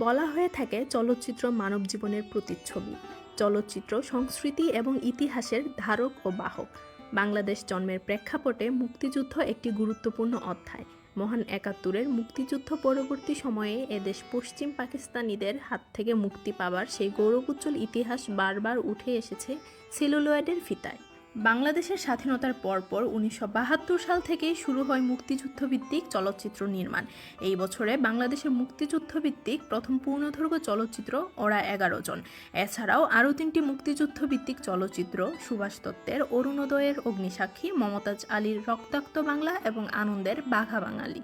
বলা হয়ে থাকে চলচ্চিত্র মানব জীবনের প্রতিচ্ছবি। চলচ্চিত্র সংস্কৃতি এবং ইতিহাসের ধারক ও বাহক। বাংলাদেশ জন্মের প্রেক্ষাপটে মুক্তিযুদ্ধ একটি গুরুত্বপূর্ণ অধ্যায়। মহান একাত্তরের মুক্তিযুদ্ধ পরবর্তী সময়ে এদেশ পশ্চিম পাকিস্তানিদের হাত থেকে মুক্তি পাবার সেই গৌরবোজ্জ্বল ইতিহাস বারবার উঠে এসেছে সেলুলয়েডের ফিতায়। বাংলাদেশের স্বাধীনতার পরপর 1972 সাল থেকেই শুরু হয় মুক্তিযুদ্ধভিত্তিক চলচ্চিত্র নির্মাণ। এই বছরে বাংলাদেশের মুক্তিযুদ্ধভিত্তিক প্রথম পূর্ণদৈর্ঘ্য চলচ্চিত্র ওরা 11 জন। এছাড়াও আরও 3টি মুক্তিযুদ্ধভিত্তিক চলচ্চিত্র সুভাষ দত্তের অরুণোদয়ের অগ্নিসাক্ষী, মমতাজ আলীর রক্তাক্ত বাংলা এবং আনন্দের বাঘা বাঙালি।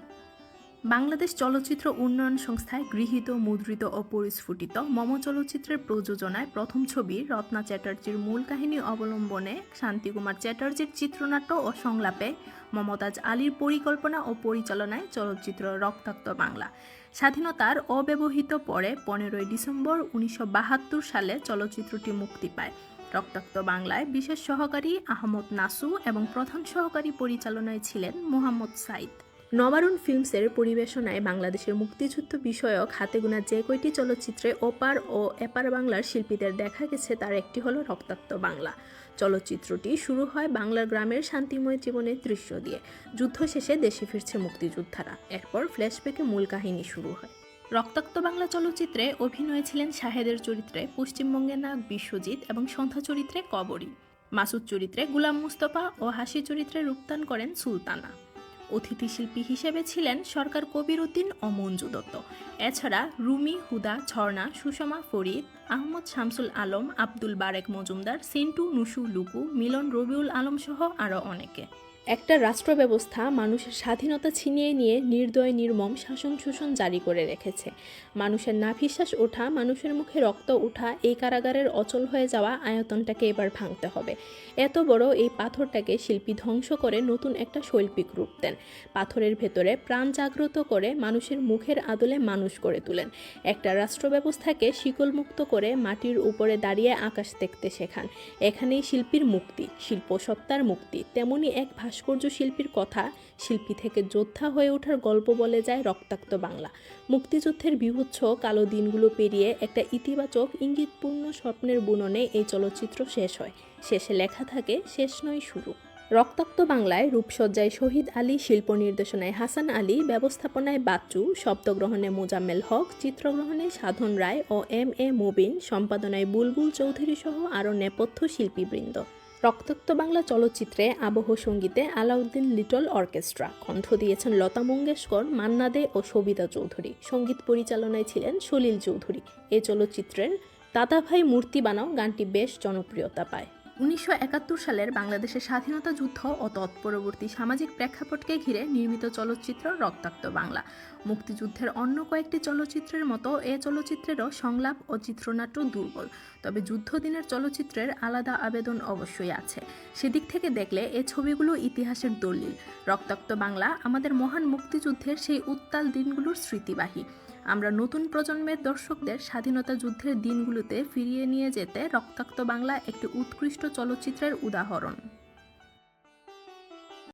বাংলাদেশ চলচ্চিত্র উন্নয়ন সংস্থায় গৃহীত, মুদ্রিত ও পরিস্ফুটিত মম চলচ্চিত্রের প্রযোজনায় প্রথম ছবি রত্না চ্যাটার্জির মূল কাহিনী অবলম্বনে শান্তিকুমার চ্যাটার্জির চিত্রনাট্য ও সংলাপে মমতাজ আলীর পরিকল্পনা ও পরিচালনায় চলচ্চিত্র রক্তাক্ত বাংলা। স্বাধীনতার অব্যবহিত পরে 15ই ডিসেম্বর 1972 সালে চলচ্চিত্রটি মুক্তি পায়। রক্তাক্ত বাংলায় বিশেষ সহকারী আহমদ নাসু এবং প্রধান সহকারী পরিচালনায় ছিলেন মোহাম্মদ সাইদ। নবারুণ ফিল্মসের পরিবেশনায় বাংলাদেশের মুক্তিযুদ্ধ বিষয়ক হাতে গোনা যে কয়টি চলচ্চিত্রে ওপার ও এপার বাংলার শিল্পীদের দেখা গেছে তার একটি হলো রক্তাক্ত বাংলা। চলচ্চিত্রটি শুরু হয় বাংলার গ্রামের শান্তিময় জীবনের দৃশ্য দিয়ে। যুদ্ধ শেষে দেশে ফিরছে মুক্তিযোদ্ধারা। এরপর ফ্ল্যাশব্যাকে মূল কাহিনী শুরু হয়। রক্তাক্ত বাংলা চলচ্চিত্রে অভিনয়ে ছিলেন শাহেদের চরিত্রে পশ্চিমবঙ্গের নায়ক বিশ্বজিৎ এবং সন্ধ্যা চরিত্রে কবরী। মাসুদ চরিত্রে গুলাম মুস্তফা ও হাসি চরিত্রে রূপদান করেন সুলতানা। অতিথি শিল্পী হিসেবে ছিলেন সরকার কবির উদ্দিন ও মঞ্জু দত্ত। এছাড়া রুমি, হুদা, ঝর্ণা, সুষমা, ফরিদ, আহমদ শামসুল আলম, আব্দুল বারেক মজুমদার, সিন্টু, নুসু, লুকু, মিলন, রবিউল আলম সহ আরও অনেকে। একটা রাষ্ট্র ব্যবস্থা মানুষের স্বাধীনতা ছিনিয়ে নিয়ে নির্দয় নির্মম শাসন শোষণ জারি করে রেখেছে। মানুষের নাভিশ্বাস ওঠা, মানুষের মুখে রক্ত ওঠা, এই কারাগারের অচল হয়ে যাওয়া আয়তনটাকে এবার ভাঙতে হবে। এত বড় এই পাথরটাকে শিল্পী ধ্বংস করে নতুন একটা শৈল্পিক রূপ দেন। পাথরের ভেতরে প্রাণ জাগ্রত করে মানুষের মুখের আদলে মানুষ করে তোলেন। একটা রাষ্ট্র ব্যবস্থাকে শিকলমুক্ত করে মাটির উপরে দাঁড়িয়ে আকাশ দেখতে শেখান। এখানেই শিল্পীর মুক্তি, শিল্প সত্তার মুক্তি। তেমনি এক ভাস্কর্য শিল্পীর কথা, শিল্পী থেকে যোদ্ধা হয়ে ওঠার গল্প বলে যায় রক্তাক্ত বাংলা। মুক্তিযুদ্ধের বীভৎস কালো দিনগুলো পেরিয়ে একটা ইতিবাচক ইঙ্গিতপূর্ণ স্বপ্নের বুননে এই চলচ্চিত্র শেষ হয়। শেষে লেখা থাকে, শেষ নয় শুরু। রক্তাক্ত বাংলায় রূপসজ্জায় শহীদ আলী, শিল্প নির্দেশনায় হাসান আলী, ব্যবস্থাপনায় বাচ্চু, শব্দগ্রহণে মোজাম্মেল হক, চিত্রগ্রহণে সাধন রায় ও এম.এ. মুবিন, সম্পাদনায় বুলবুল চৌধুরী সহ আরও নেপথ্য শিল্পীবৃন্দ। রক্তাক্ত বাংলা চলচ্চিত্রে আবহ সঙ্গীতে আলাউদ্দিন লিটল অর্কেস্ট্রা, কণ্ঠ দিয়েছেন লতা মঙ্গেশকর, মান্না দে ও সবিতা চৌধুরী। সঙ্গীত পরিচালনায় ছিলেন সলিল চৌধুরী। এ চলচ্চিত্রের দাদাভাই মূর্তি বানাও গানটি বেশ জনপ্রিয়তা পায়। 1971 সালের বাংলাদেশের স্বাধীনতা যুদ্ধ ও তৎপরবর্তী সামাজিক প্রেক্ষাপটকে ঘিরে নির্মিত চলচ্চিত্র রক্তাক্ত বাংলা। মুক্তিযুদ্ধের অন্য কয়েকটি চলচ্চিত্রের মতো এ চলচ্চিত্রেরও সংলাপ ও চিত্রনাট্য দুর্বল। তবে যুদ্ধদিনের চলচ্চিত্রের আলাদা আবেদন অবশ্যই আছে। সেদিক থেকে দেখলে এ ছবিগুলো ইতিহাসের দলিল। রক্তাক্ত বাংলা আমাদের মহান মুক্তিযুদ্ধের সেই উত্তাল দিনগুলোর স্মৃতিবাহী। আমরা নতুন প্রজন্মের দর্শকদের স্বাধীনতা যুদ্ধের দিনগুলোতে ফিরিয়ে নিয়ে যেতে রক্তাক্ত বাংলা একটি উৎকৃষ্ট চলচ্চিত্রের উদাহরণ।